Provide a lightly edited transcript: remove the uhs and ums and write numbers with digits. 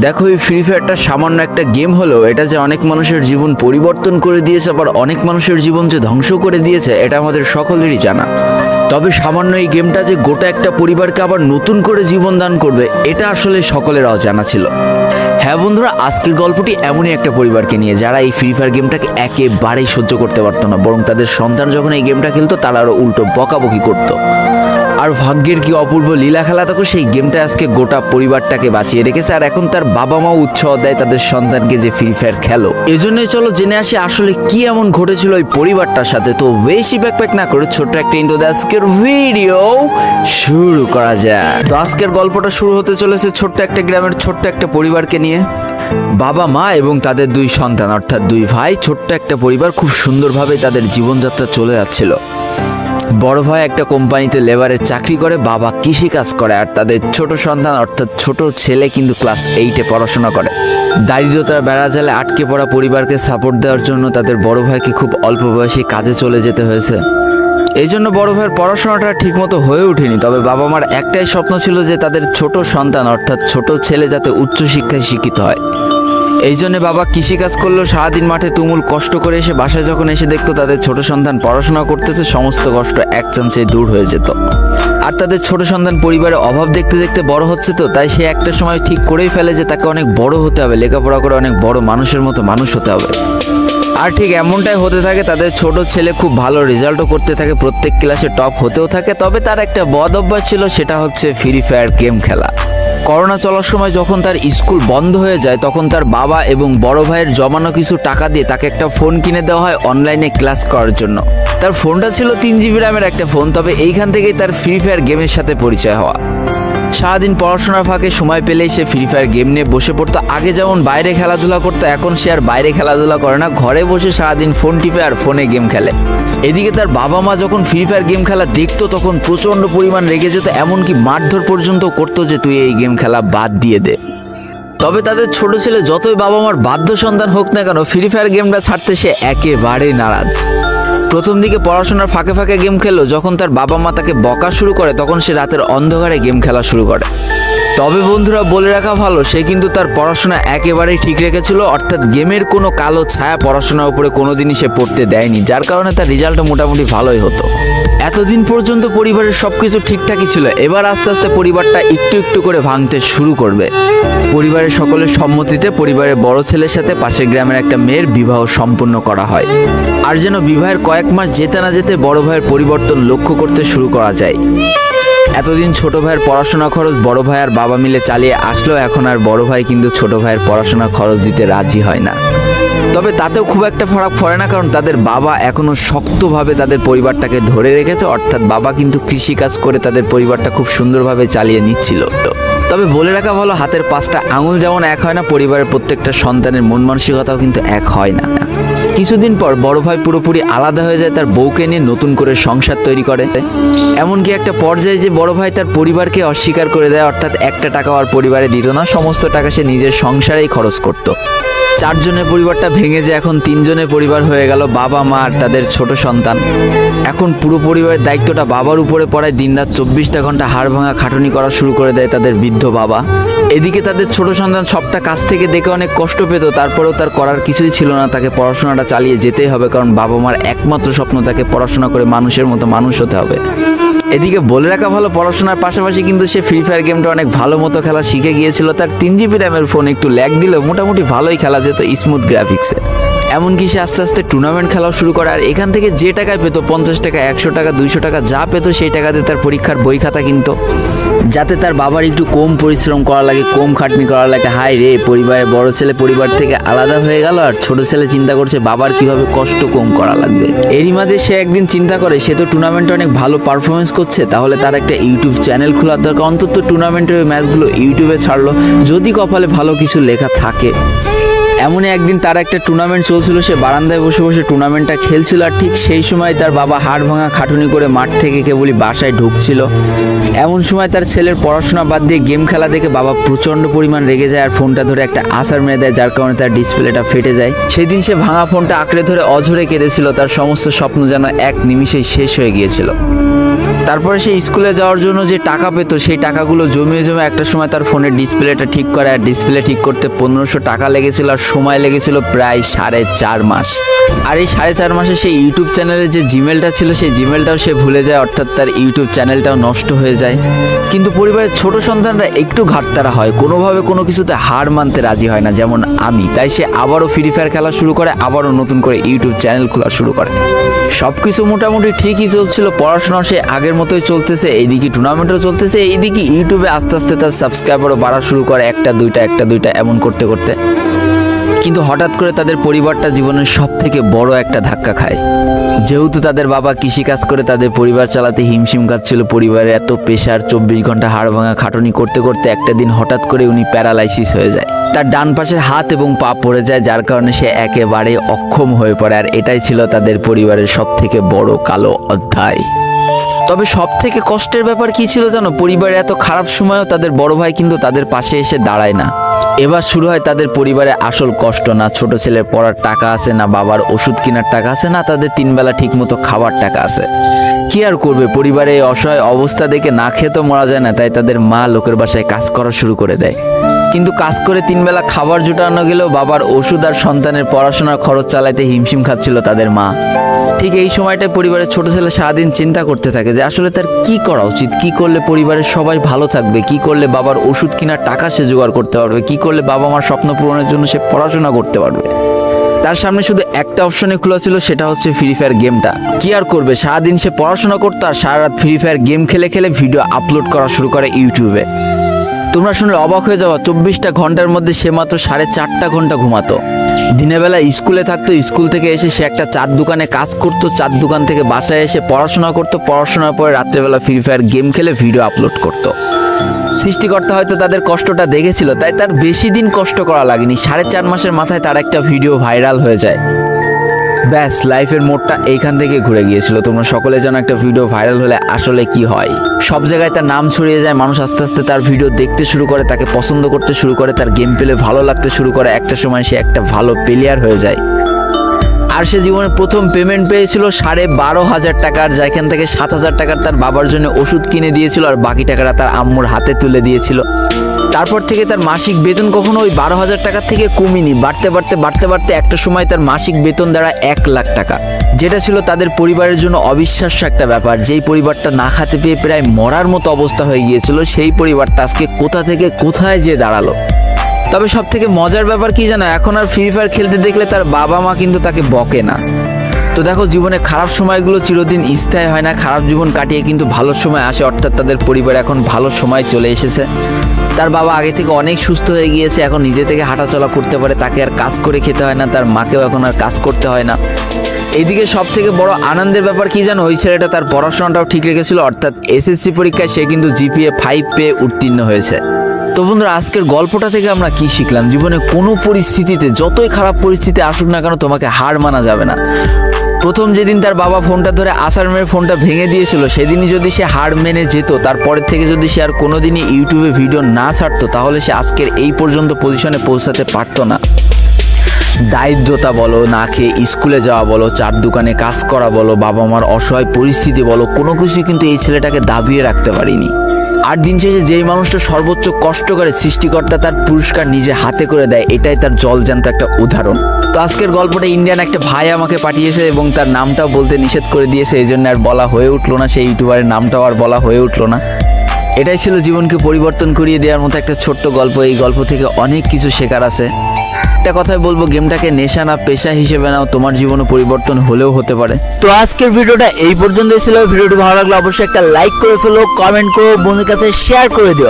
দেখো, এই ফ্রি ফায়ারটা সামান্য একটা গেম হলেও এটা যে অনেক মানুষের জীবন পরিবর্তন করে দিয়েছে, আবার অনেক মানুষের জীবন যে ধ্বংস করে দিয়েছে, এটা আমাদের সকলেরই জানা। তবে সামান্য এই গেমটা যে গোটা একটা পরিবারকে আবার নতুন করে জীবন দান করবে, এটা আসলে সকলের অজানা ছিল। হ্যাঁ বন্ধুরা, আজকের গল্পটি এমনই একটা পরিবারকে নিয়ে যারা এই ফ্রি ফায়ার গেমটাকে একেবারেই সহ্য করতে পারতো না, বরং তাদের সন্তান যখন এই গেমটা খেলতো তারা আরও উল্টো বকাবকি করতো। আর ভাগ্যের কি অপূর্ব লীলা খেলা থাকো, সেই গেমটা আজকে গোটা পরিবারটাকে বাঁচিয়ে রেখেছে। আর এখন তার বাবা মাও উৎসাহ দেয় তাদের সন্তানকে যে ফ্রি ফায়ার খেলো। এজন্যই চলো জেনে আসি আসলে কি এমন ঘটেছিল ওই পরিবারটার সাথে। তো বেশি ব্যাকপ্যাক না করে ছোট্ট একটা ইন্ট্রো দিয়ে আজকের ভিডিও শুরু করা যায়। তো আজকের গল্পটা শুরু হতে চলেছে ছোট্ট একটা গ্রামের ছোট্ট একটা পরিবারকে নিয়ে। বাবা মা এবং তাদের দুই সন্তান অর্থাৎ দুই ভাই, ছোট্ট একটা পরিবার, খুব সুন্দরভাবে তাদের জীবনযাত্রা চলে যাচ্ছিল। বড় ভাই একটা কোম্পানিতে লেবারের চাকরি করে, বাবা কৃষিকাজ করে, আর তাদের ছোট সন্তান অর্থাৎ ছোট ছেলে কিন্তু ক্লাস 8-এ পড়াশোনা করে। দারিদ্রতার বেড়াজালে আটকে পড়া পরিবারকে সাপোর্ট দেওয়ার জন্য তাদের বড় ভাইকে খুব অল্প বয়সে কাজে চলে যেতে হয়েছে। এই জন্য বড় ভাইয়ের পড়াশোনাটা ঠিকমতো হয়ে ওঠেনি। তবে বাবা মার একটাই স্বপ্ন ছিল যে তাদের ছোট সন্তান অর্থাৎ ছোট ছেলে যাতে উচ্চশিক্ষায় শিক্ষিত হয়। এই জন্য বাবা কৃষিকাজ করলেও সারাদিন মাঠে তুমুল কষ্ট করে এসে বাসায় যখন এসে দেখতো তাদের ছোট সন্তান পড়াশোনা করতেছে, সমস্ত কষ্ট এক চান্সে দূর হয়ে যেত। আর তাদের ছোট সন্তান পরিবারের অভাব দেখতে দেখতে বড় হচ্ছে, তো তাই সে একটা সময় ঠিক করেই ফেলে যে তাকে অনেক বড় হতে হবে, লেখাপড়া করে অনেক বড় মানুষের মতো মানুষ হতে হবে। আর ঠিক এমনটাই হতে থাকে। তাদের ছোট ছেলে খুব ভালো রেজাল্টও করতে থাকে, প্রত্যেক ক্লাসে টপ হতেও থাকে। তবে তার একটা বদ অভ্যাস ছিল, সেটা হচ্ছে ফ্রি ফায়ার গেম খেলা। করোনা চলার সময় যখন তার স্কুল বন্ধ হয়ে যায়, তখন তার বাবা এবং বড় ভাইয়ের জমানো কিছু টাকা দিয়ে তাকে একটা ফোন কিনে দেওয়া হয় অনলাইনে ক্লাস করার জন্য। তার ফোনটা ছিল 3 GB র্যামের একটা ফোন। তবে এইখান থেকেই তার ফ্রি ফায়ার গেমের সাথে পরিচয় হওয়া। সারাদিন পড়াশোনার ফাঁকে সময় পেলেই সে ফ্রি ফায়ার গেম নিয়ে বসে পড়তো। আগে যেমন বাইরে খেলাধুলা করতো, এখন সে আর বাইরে খেলাধুলা করে না, ঘরে বসে সারাদিন ফোন টিপে আর ফোনে গেম খেলে। এদিকে তার বাবা মা যখন ফ্রি ফায়ার গেম খেলা দেখতো তখন প্রচণ্ড পরিমাণ রেগে যেত, এমনকি মারধর পর্যন্ত করতো যে তুই এই গেম খেলা বাদ দিয়ে দে। তবে তাদের ছোট ছেলে যতই বাবা মার বাধ্য সন্তান হোক না কেন, ফ্রি ফায়ার গেমটা ছাড়তে সে একেবারেই নারাজ। প্রথম দিকে পড়াশোনার ফাঁকে ফাঁকে গেম খেললো, যখন তার বাবা মা তাকে বকা শুরু করে তখন সে রাতের অন্ধকারে গেম খেলা শুরু করে। তবে বন্ধুরা, বলে রাখা ভালো, সে কিন্তু তার পড়াশোনা একেবারেই ঠিক রেখেছিল, অর্থাৎ গেমের কোনো কালো ছায়া পড়াশোনার উপরে কোনোদিনই সে পড়তে দেয়নি, যার কারণে তার রেজাল্টটা মোটামুটি ভালোই হতো। এতদিন পর্যন্ত পরিবারের সবকিছু ঠিকঠাকই ছিল। এবার আস্তে আস্তে পরিবারটা একটু একটু করে ভাঙতে শুরু করবে। পরিবারের সকলের সম্মতিতে পরিবারের বড় ছেলের সাথে পাশের গ্রামের একটা মেয়ের বিবাহ সম্পন্ন করা হয়। আর যেন বিবাহের কয়েক মাস যেতে না যেতে বড় ভাইয়ের পরিবর্তন লক্ষ্য করতে শুরু করা যায়। এতদিন ছোট ভাইয়ের পড়াশোনা খরচ বড় ভাই আর বাবা মিলে চালিয়ে আসলেও এখন আর বড় ভাই কিন্তু ছোট ভাইয়ের পড়াশোনা খরচ দিতে রাজি হয় না। তবে তাতেও খুব একটা ফারাক পড়ে না, কারণ তাদের বাবা এখনো শক্তভাবে তাদের পরিবারটাকে ধরে রেখেছে, অর্থাৎ বাবা কিন্তু কৃষিকাজ করে তাদের পরিবারটা খুব সুন্দরভাবে চালিয়ে নিচ্ছিল। তবে বলে রাখা ভালো, হাতের 5টা আঙুল যেমন এক হয় না, পরিবারের প্রত্যেকটা সন্তানের মন মানসিকতাও কিন্তু এক হয় না। কিছুদিন পর বড় ভাই পুরোপুরি আলাদা হয়ে যায়, তার বউকে নিয়ে নতুন করে সংসার তৈরি করে। এমনকি একটা পর্যায়ে যে বড় ভাই তার পরিবারকে অস্বীকার করে দেয়, অর্থাৎ একটা টাকাও আর পরিবারে দিত না, সমস্ত টাকা সে নিজের সংসারেই খরচ করত। 4 জনের পরিবারটা ভেঙে যায় এখন 3 জনের পরিবার হয়ে গেল, বাবা মা আর তাদের ছোট সন্তান। এখন পুরো পরিবারের দায়িত্বটা বাবার উপরে পড়ায়। দিনরাত 24টা ঘন্টা হাড় ভাঙা খাটুনি করা শুরু করে দেয় তাদের বৃদ্ধ বাবা। এদিকে তাদের ছোট সন্তান সবটা কাছ থেকে দেখে অনেক কষ্ট পেত, তারপরেও তার করার কিছুই ছিল না, তাকে পড়াশোনাটা চালিয়ে যেতেই হবে, কারণ বাবা মার একমাত্র স্বপ্ন তাকে পড়াশোনা করে মানুষের মতো মানুষ হতে হবে। এদিকে বলে রাখা ভালো, পড়াশোনার পাশাপাশি কিন্তু সে ফ্রি ফায়ার গেমটা অনেক ভালো মতো খেলা শিখে গিয়েছিল। তার 3 GB র্যামের ফোন একটু ল্যাগ দিলেও মোটামুটি ভালোই খেলা যেত স্মুথ গ্রাফিক্সে। এমনকি সে আস্তে আস্তে টুর্নামেন্ট খেলাও শুরু করে। আর এখান থেকে যে টাকায় পেতো, 50 টাকা, 100 টাকা, 200 টাকা যা পেতো, সেই টাকাতে তার পরীক্ষার বই খাতা কিনতো, যাতে তার বাবার একটু কম পরিশ্রম করা লাগে, কম খাটনি করা লাগে। হাই রে, পরিবারের বড় ছেলে পরিবার থেকে আলাদা হয়ে গেল, আর ছোট ছেলে চিন্তা করছে বাবার কিভাবে কষ্ট কম করা লাগবে। এরই মাঝে সে একদিন চিন্তা করে, সে তো টুর্নামেন্টে অনেক ভালো পারফরমেন্স করছে, তাহলে তার একটা ইউটিউব চ্যানেল খোলার দরকার। অন্তত টুর্নামেন্টের ওই ম্যাচগুলো ইউটিউবে ছাড়লো, যদি কপালে ভালো কিছু লেখা থাকে। এমনই একদিন তার একটা টুর্নামেন্ট চলছিল, সে বারান্দায় বসে বসে টুর্নামেন্টটা খেলছিল। আর ঠিক সেই সময় তার বাবা হাড় ভাঙা খাটুনি করে মাঠ থেকে কেবলই বাসায় ঢুকছিল। এমন সময় তার ছেলের পড়াশোনা বাদ দিয়ে গেম খেলা দেখে বাবা প্রচণ্ড পরিমাণ রেগে যায় আর ফোনটা ধরে একটা আছাড় মেরে দেয়, যার কারণে তার ডিসপ্লেটা ফেটে যায়। সেই দিন সে ভাঙা ফোনটা আঁকড়ে ধরে অঝরে কেঁদেছিল, তার সমস্ত স্বপ্ন যেন এক নিমিষেই শেষ হয়ে গিয়েছিল। তারপরে সে স্কুলে যাওয়ার জন্য যে টাকা পেত সেই টাকাগুলো জমিয়ে জমে একটা সময় তার ফোনের ডিসপ্লেটা ঠিক করে, আর ডিসপ্লে ঠিক করতে 1500 টাকা লেগেছিল, আর সময় লেগেছিল প্রায় 4.5 মাস। আর এই 4.5 মাসে সেই ইউটিউব চ্যানেলে যে জিমেলটা ছিল সেই জিমেলটাও সে ভুলে যায়, অর্থাৎ তার ইউটিউব চ্যানেলটাও নষ্ট হয়ে যায়। কিন্তু পরিবারের ছোট সন্তানরা একটু ঘাটতারা হয়, কোনোভাবে কোনো কিছুতে হার মানতে রাজি হয় না, যেমন আমি। তাই সে আবারও ফ্রি ফায়ার খেলা শুরু করে, আবারও নতুন করে ইউটিউব চ্যানেল খোলা শুরু করে। সব কিছু মোটামুটি ঠিকই চলছিল, পড়াশোনাও সে আগের মতোই চলতেছে, এইদিকে টুর্নামেন্টও চলতেছে, এইদিকে ইউটিউবে আস্তে আস্তে তার সাবস্ক্রাইবারও বাড়া শুরু করে, একটা দুইটা এমন করতে করতে। কিন্তু হঠাৎ করে তাদের পরিবারটা জীবনের সব থেকে বড় একটা ধাক্কা খায়। যেহেতু তাদের বাবা কৃষিকাজ করে তাদের পরিবার চালাতে হিমশিম খাচ্ছিল, পরিবারের এত প্রেশার, 24 ঘন্টা হাড় ভাঙা খাটুনি করতে করতে একটা দিন হঠাৎ করে উনি প্যারালাইসিস হয়ে যায়। তার ডান পাশের হাত এবং পা পড়ে যায়, যার কারণে সে একেবারে অক্ষম হয়ে পড়ে। আর এটাই ছিল তাদের পরিবারের সব থেকে বড় কালো অধ্যায়। তবে সব থেকে কষ্টের ব্যাপার কি ছিল জানো? পরিবারের এত খারাপ সময়ও তাদের বড় ভাই কিন্তু তাদের পাশে এসে দাঁড়ায় না। এবার শুরু হয় তাদের পরিবারের আসল কষ্ট। না ছোট ছেলের পড়ার টাকা আছে, না বাবার ওষুধ কেনার টাকা আছে, না তাদের 3 বেলা ঠিক মতো খাবার টাকা আছে। কি আর করবে, পরিবারে এই অসহায় অবস্থা দেখে না খেয়ে তো মরা যায় না, তাই তাদের মা লোকের বাসায় কাজ করা শুরু করে দেয়। কিন্তু কাজ করে 3 বেলা খাবার জোটানো গেলেও বাবার ওষুধ আর সন্তানের পড়াশোনার খরচ চালাইতে হিমশিম খাচ্ছিল তাদের মা। ঠিক এই সময়টায় পরিবারের ছোট ছেলে সারাদিন চিন্তা করতে থাকে যে আসলে তার কি করা উচিত, কি করলে পরিবারের সবাই ভালো থাকবে, কি করলে বাবার ওষুধ কেনার টাকা সে জোগাড় করতে পারবে, কি করলে বাবা মার স্বপ্ন পূরণের জন্য সে পড়াশোনা করতে পারবে। তার সামনে শুধু একটা অপশনে খোলা ছিল, সেটা হচ্ছে ফ্রি ফায়ার গেমটা। কি আর করবে, সারাদিন সে পড়াশোনা করতো আর সারা রাত ফ্রি ফায়ার গেম খেলে খেলে ভিডিও আপলোড করা শুরু করে ইউটিউবে। তোমরা শুনলে অবাক হয়ে যাওয়া, 24টা ঘন্টার মধ্যে সে মাত্র 4.5 ঘন্টা ঘুমাতো। দিনের বেলা স্কুলে থাকতো, স্কুল থেকে এসে সে একটা চার দোকানে কাজ করতো, চার দোকান থেকে বাসায় এসে পড়াশোনা করতো, পড়াশোনার পরে রাত্রেবেলা ফ্রি ফায়ার গেম খেলে ভিডিও আপলোড করতো। সৃষ্টিকর্তা হয়তো তাদের কষ্টটা দেখেছিল, তাই তার বেশি দিন কষ্ট করা লাগেনি। 4.5 মাসের মাথায় তার একটা ভিডিও ভাইরাল হয়ে যায়। ব্যাস, লাইফের মোড়টা এইখান থেকে ঘুরে গিয়েছিল। তোমরা সকলে জানো একটা ভিডিও ভাইরাল হলে আসলে কি হয়। সব জায়গায় তার নাম ছড়িয়ে যায়, মানুষ আস্তে আস্তে তার ভিডিও দেখতে শুরু করে, তাকে পছন্দ করতে শুরু করে, তার গেম পেলে ভালো লাগতে শুরু করে। একটা সময় সে একটা ভালো প্লেয়ার হয়ে যায়। আর সে জীবনে প্রথম পেমেন্ট পেয়েছিল 12,500 টাকার, যেখান থেকে 7,000 টাকার তার বাবার জন্য ওষুধ কিনে দিয়েছিল, আর বাকি টাকাটা তার আম্মুর হাতে তুলে দিয়েছিল। তারপর থেকে তার মাসিক বেতন কখনো ওই 12,000 টাকার থেকে কমেনি, বাড়তে বাড়তে বাড়তে বাড়তে একটা সময় তার মাসিক বেতন দাঁড়ায় 1 লাখ টাকা, যেটা ছিল তাদের পরিবারের জন্য অবিশ্বাস্য একটা ব্যাপার। যেই পরিবারটা না খেতে পেয়ে প্রায় মরার মতো অবস্থা হয়ে গিয়েছিল, সেই পরিবারটা আজকে কোথা থেকে কোথায় যেয়ে দাঁড়ালো। তবে সব থেকে মজার ব্যাপার কি জানো, এখন আর ফ্রি ফায়ার খেলতে দেখলে তার বাবা মা কিন্তু তাকে বকে না। তো দেখো, জীবনে খারাপ সময়গুলো চিরদিন স্থায়ী হয় না, খারাপ জীবন কাটিয়ে কিন্তু ভালো সময় আসে। অর্থাৎ তাদের পরিবার এখন ভালো সময় চলে এসেছে। তার বাবা আগে থেকে অনেক সুস্থ হয়ে গিয়েছে, এখন নিজে থেকে হাঁটাচলা করতে পারে, তাকে আর কাজ করে খেতে হয় না, তার মাকেও এখন আর কাজ করতে হয় না। এইদিকে সব থেকে বড় আনন্দের ব্যাপার কি জানো, ওই ছেলেটা তার পড়াশোনাটাও ঠিক রেখেছিল। অর্থাৎ এসএসসি পরীক্ষায় সে কিন্তু জিপিএ 5 পেয়ে উত্তীর্ণ হয়েছে। তো বন্ধুরা, আজকের গল্পটা থেকে আমরা কি শিখলাম? জীবনে কোনো পরিস্থিতিতে, যতই খারাপ পরিস্থিতি আসুক না কেন, তোমাকে হার মানা যাবে না। প্রথম যেদিন তার বাবা ফোনটা ধরে আছাড় মেরে ফোনটা ভেঙে দিয়েছিল, সেদিনই যদি সে হার মেনে যেত, তারপরের থেকে যদি সে আর কোনোদিনই ইউটিউবে ভিডিও না ছাড়তো, তাহলে সে আজকের এই পর্যন্ত পজিশনে পৌঁছাতে পারতো না। দারিদ্রতা বলো, না খেয়ে স্কুলে যাওয়া বলো, চার দোকানে কাজ করা বলো, বাবা মার অসহায় পরিস্থিতি বলো, কোনো কিছু কিন্তু এই ছেলেটাকে দাবিয়ে রাখতে পারিনি। আর দিন শেষে যেই মানুষটা সর্বোচ্চ কষ্ট করে, সৃষ্টিকর্তা তার পুরস্কার নিজে হাতে করে দেয়, এটাই তার জলজ্যান্ত একটা উদাহরণ। তো আজকের গল্পটা ইন্ডিয়ান একটা ভাই আমাকে পাঠিয়েছে এবং তার নামটাও বলতে নিষেধ করে দিয়েছে, এই জন্য আর বলা হয়ে উঠলো না, সেই ইউটিউবারের নামটাও আর বলা হয়ে উঠলো না। এটাই ছিল জীবনকে পরিবর্তন করিয়ে দেওয়ার মতো একটা ছোট্ট গল্প। এই গল্প থেকে অনেক কিছু শেখার আছে। একটা কথাই বলবো, গেমটাকে নেশা না পেশা হিসেবে নাও, তোমার জীবনে পরিবর্তন হলেও হতে পারে। তো আজকের ভিডিওটা এই পর্যন্তই ছিল। ভিডিওটি ভালো লাগলে অবশ্যই একটা লাইক করে ফেলো, কমেন্ট করো, বন্ধুদের কাছে শেয়ার করে দিও।